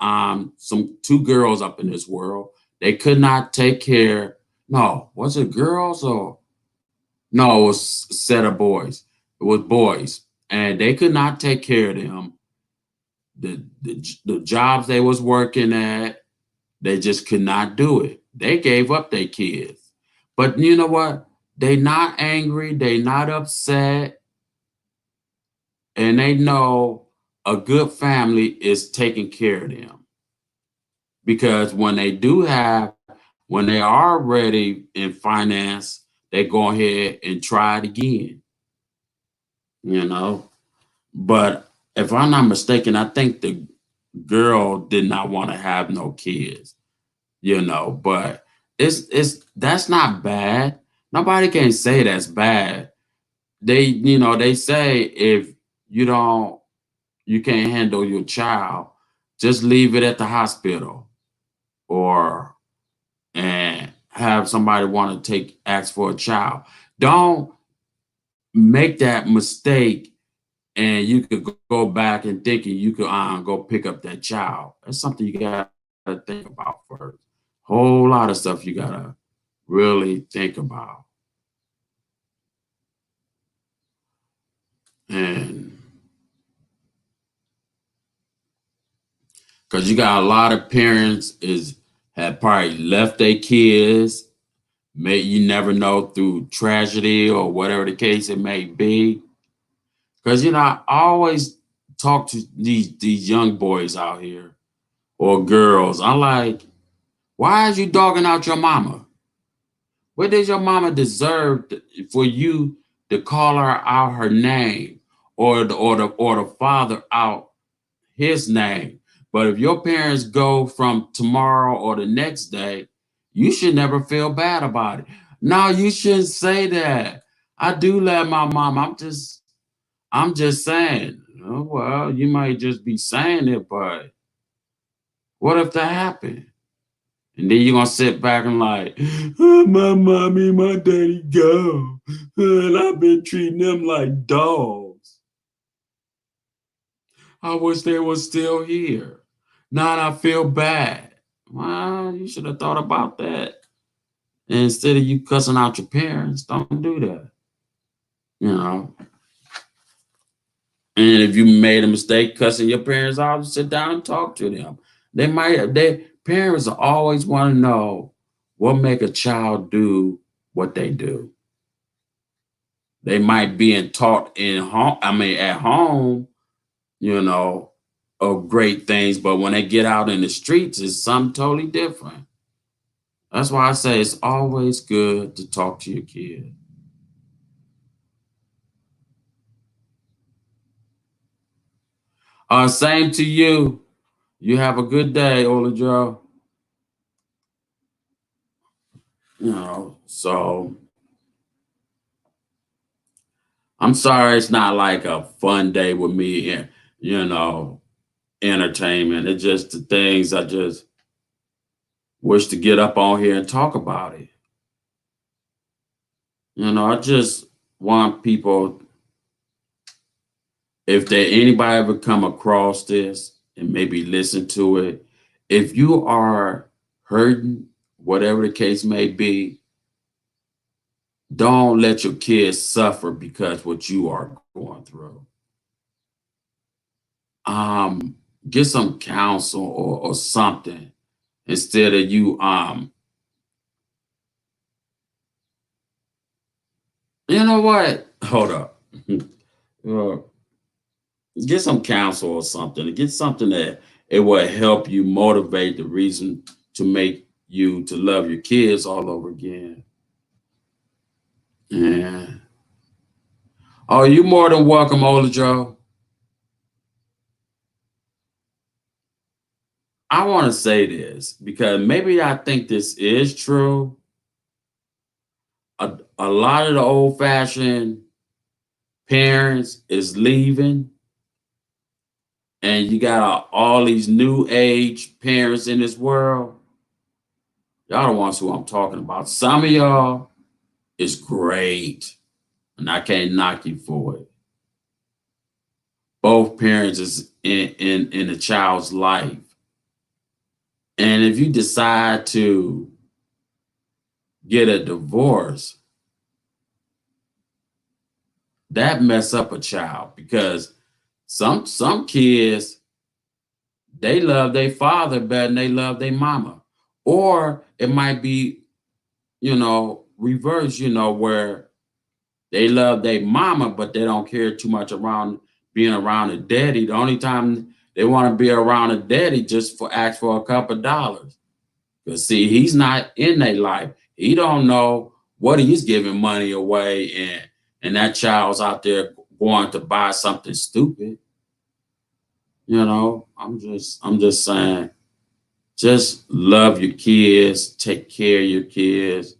some two girls up in this world. They could not take care. No, was it girls or no? It was a set of boys. It was boys, and they could not take care of them. The jobs they was working at, they just could not do it. They gave up their kids. But you know what? They not angry. They not upset, and they know a good family is taking care of them. Because when they are ready in finance, they go ahead and try it again, you know. But if I'm not mistaken, I think the girl did not want to have no kids, you know. But it's that's not bad. Nobody can say that's bad. They say if you don't you can't handle your child, just leave it at the hospital or and have somebody want to take ask for a child. Don't make that mistake and you could go back and thinking you could go pick up that child. That's something you gotta think about first. Whole lot of stuff you gotta really think about. And because you got a lot of parents is have probably left their kids, may you never know through tragedy or whatever the case it may be. Because I always talk to these young boys out here or girls. I'm like, why is you dogging out your mama? What does your mama deserve for you to call her out her name or the father out his name? But if your parents go from tomorrow or the next day, you should never feel bad about it. No, you shouldn't say that. I do love my mom. I'm just saying, oh, well, you might just be saying it, but what if that happened? And then you're gonna sit back and like, oh, my mommy, my daddy go. And I've been treating them like dogs. I wish they were still here. Now I feel bad. Well, you should have thought about that. And instead of you cussing out your parents, don't do that. You know. And if you made a mistake cussing your parents out, sit down and talk to them. Their parents always want to know what make a child do what they do. They might be taught in home, at home, you know, of great things, but when they get out in the streets, it's something totally different. That's why I say it's always good to talk to your kid. Same to you. You have a good day, Ola Joe. So I'm sorry it's not like a fun day with me and you know, entertainment. It's just the things I just wish to get up on here and talk about it. I just want people, if there anybody ever come across this and maybe listen to it, if you are hurting, whatever the case may be, don't let your kids suffer because what you are going through. Um, get some counsel or something instead of you you know what? Hold up. Uh, get some counsel or something. Get something that it will help you motivate the reason to make you to love your kids all over again. Yeah. Oh, you more than welcome, Ola Joe. I want to say this because maybe I think this is true. A lot of the old fashioned parents is leaving, and you got all these new age parents in this world. Y'all the ones who I'm talking about. Some of y'all is great, and I can't knock you for it. Both parents is in a child's life, and if you decide to get a divorce, that mess up a child because some kids they love their father better than they love their mama, or it might be reverse, where they love their mama, but they don't care too much around being around a daddy. The only time they want to be around a daddy just for ask for a couple of dollars. Because see, he's not in their life. He don't know what he's giving money away, and that child's out there going to buy something stupid. I'm just saying, just love your kids, take care of your kids.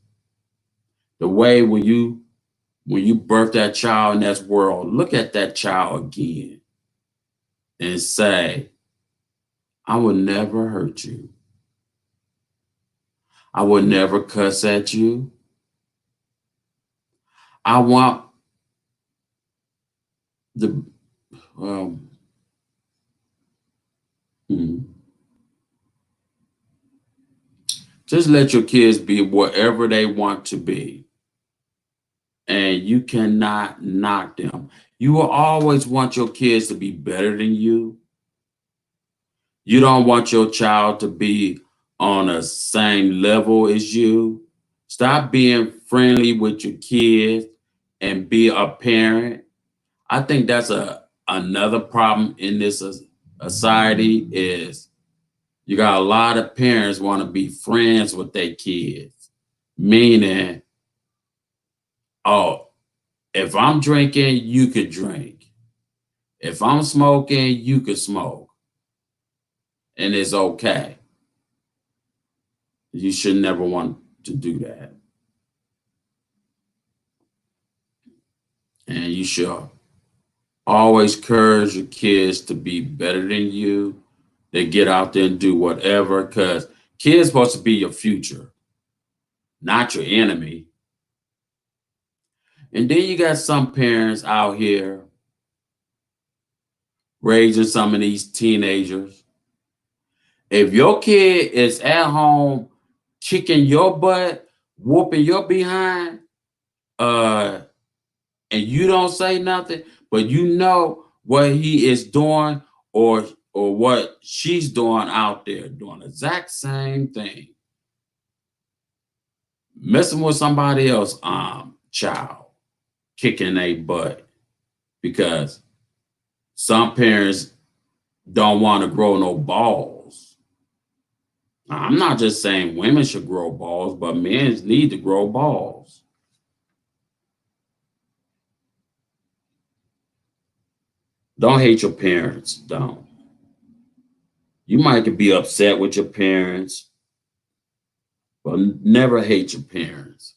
The way when you birth that child in this world, look at that child again and say, I will never hurt you. I will never cuss at you. I want the um, hmm, just let your kids be whatever they want to be, and you cannot knock them. You will always want your kids to be better than you. You don't want your child to be on the same level as you. Stop being friendly with your kids and be a parent. I think that's another problem in this society is you got a lot of parents want to be friends with their kids, meaning, oh, if I'm drinking, you could drink. If I'm smoking, you could smoke, and it's okay. You should never want to do that. And you should always encourage your kids to be better than you. They get out there and do whatever because Kids supposed to be your future, not your enemy. And then you got some parents out here raising some of these teenagers. If your kid is at home kicking your butt, whooping your behind, uh, and you don't say nothing, but you know what he is doing or what she's doing out there, doing the exact same thing, messing with somebody else, child, kicking a butt because some parents don't want to grow no balls. I'm not just saying women should grow balls, but men need to grow balls. Don't hate your parents. Don't. You might could be upset with your parents, but never hate your parents.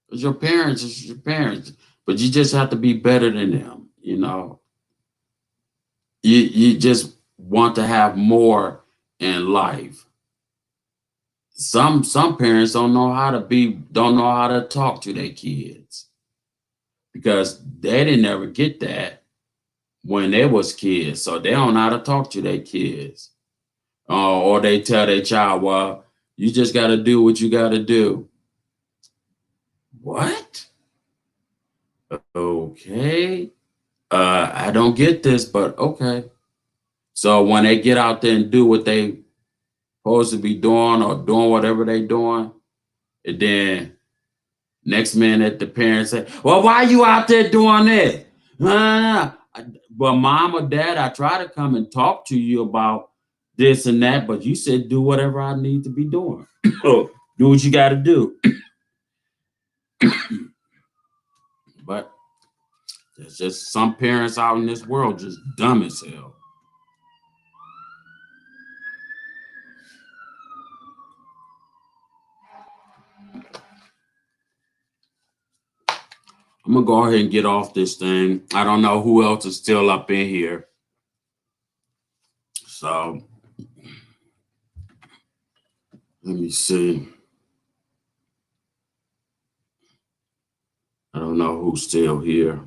Because your parents is your parents. But you just have to be better than them, you know. You just want to have more in life. Some parents don't know how to talk to their kids because they didn't ever get that when they was kids. So they don't know how to talk to their kids. Or they tell their child, well, you just got to do what you got to do. What? Okay. I don't get this, but okay. So when they get out there and do what they supposed to be doing or doing whatever they doing, and then next minute the parents say, well, why are you out there doing this? Well, mom or dad, I try to come and talk to you about this and that, but you said do whatever I need to be doing. Do what you got to do. But there's just some parents out in this world just dumb as hell. I'm gonna go ahead and get off this thing. I don't know who else is still up in here. So let me see. I don't know who's still here.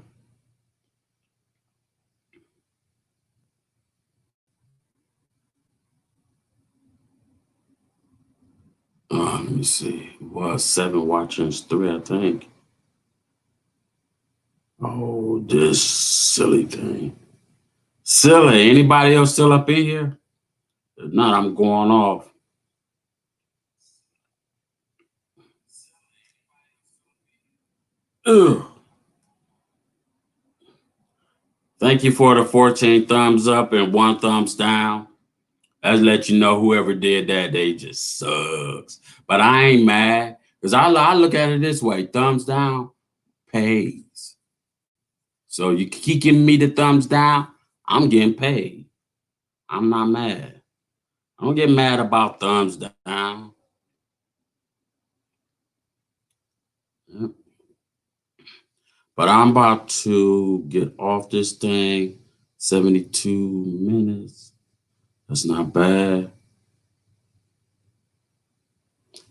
Let me see. Well, 7 watchings, 3, I think. Oh, this silly thing. Silly. Anybody else still up in here? If not, I'm going off. Ugh. Thank you for the 14 thumbs up and 1 thumbs down. Let's let you know whoever did that, they just sucks. But I ain't mad because I look at it this way: thumbs down pays. So you keep giving me the thumbs down, I'm getting paid. I'm not mad. I don't get mad about thumbs down. Yep. But I'm about to get off this thing. 72 minutes. That's not bad.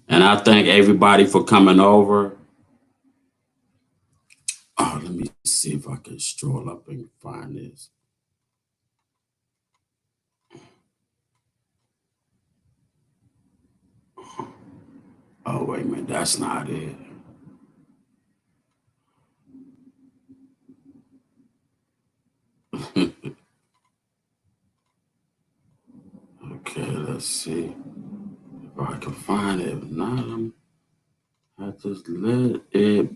And I thank everybody for coming over. Oh, let me see if I can stroll up and find this. Oh, wait a minute. That's not it. Okay, let's see if I can find it. If not, I just let it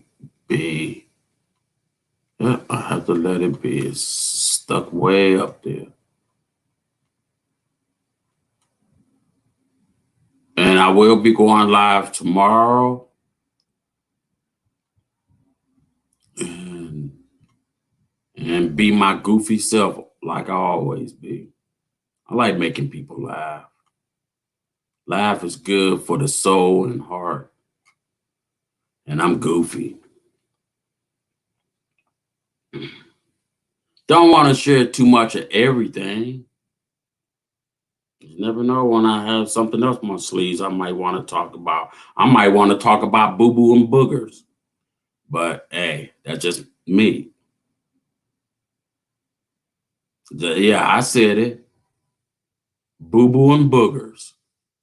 be. Yeah, I have to let it be. It's stuck way up there. And I will be going live tomorrow. And, and be my goofy self like I always be. I like making people laugh. Laugh is good for the soul and heart. And I'm goofy. Don't want to share too much of everything. You never know when I have something else on my sleeves I might want to talk about. I might want to talk about boo boo and boogers. But hey, that's just me. Yeah, I said it. Boo boo and boogers.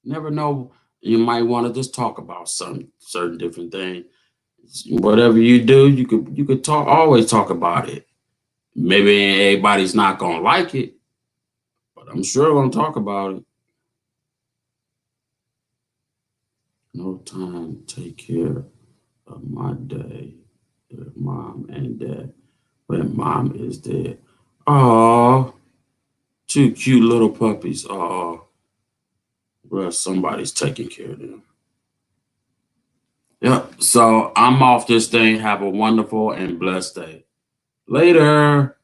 Never know. You might want to just talk about some certain different thing. Whatever you do, you could talk always talk about it. Maybe everybody's not gonna like it, but I'm sure gonna talk about it. No time to take care of my day, mom and dad, when mom is dead. Oh, two cute little puppies. Oh, well, somebody's taking care of them. Yep. So I'm off this thing. Have a wonderful and blessed day. Later.